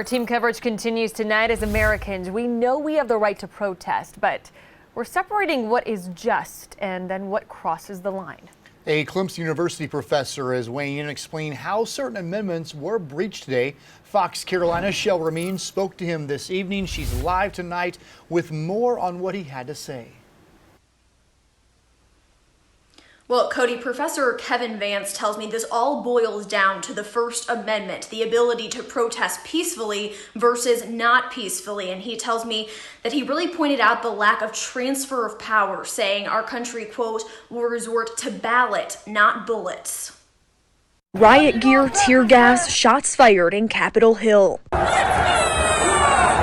Our team coverage continues tonight. As Americans, we know we have the right to protest, but we're separating what is just and then what crosses the line. A Clemson University professor is weighing in and explaining how certain amendments were breached today. Fox Carolina's Shale Remien spoke to him this evening. She's live tonight with more on what he had to say. Well, Cody, Professor Kevin Vance tells me this all boils down to the First Amendment, the ability to protest peacefully versus not peacefully. And he tells me that he really pointed out the lack of transfer of power, saying our country, quote, will resort to ballot, not bullets. Riot gear, tear gas, shots fired in Capitol Hill.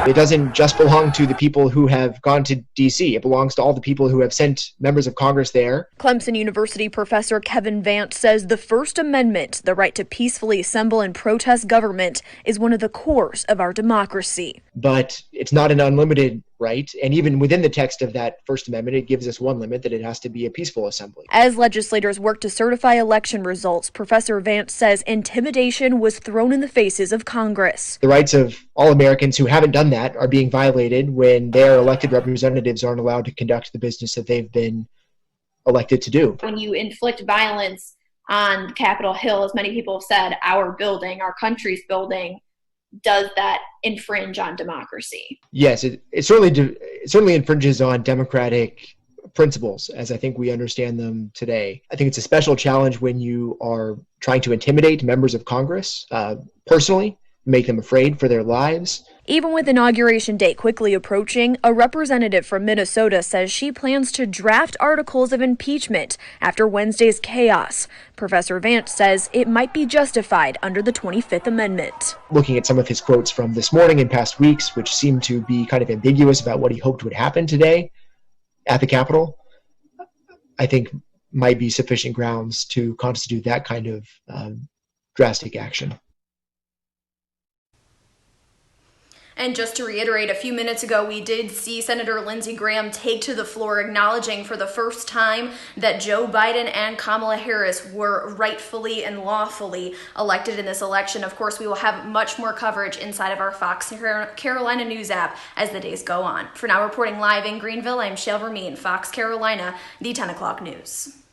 It doesn't just belong to the people who have gone to D.C. It belongs to all the people who have sent members of Congress there. Clemson University professor Kevin Vance says the First Amendment, the right to peacefully assemble and protest government, is one of the cores of our democracy. But it's not an unlimited right, and even within the text of that First Amendment, it gives us one limit, that it has to be a peaceful assembly. As legislators work to certify election results, Professor Vance says intimidation was thrown in the faces of Congress. The rights of all Americans who haven't done that are being violated when their elected representatives aren't allowed to conduct the business that they've been elected to do. When you inflict violence on Capitol Hill, as many people have said, our building, our country's building, does that infringe on democracy? Yes, it certainly infringes on democratic principles, as I think we understand them today. I think it's a special challenge when you are trying to intimidate members of Congress personally, make them afraid for their lives. Even with Inauguration Day quickly approaching, a representative from Minnesota says she plans to draft articles of impeachment after Wednesday's chaos. Professor Vance says it might be justified under the 25th Amendment. Looking at some of his quotes from this morning and past weeks, which seemed to be kind of ambiguous about what he hoped would happen today at the Capitol, I think might be sufficient grounds to constitute that kind of drastic action. And just to reiterate, a few minutes ago, we did see Senator Lindsey Graham take to the floor, acknowledging for the first time that Joe Biden and Kamala Harris were rightfully and lawfully elected in this election. Of course, we will have much more coverage inside of our Fox Carolina News app as the days go on. For now, reporting live in Greenville, I'm Shale Remien, Fox Carolina, the 10 o'clock news.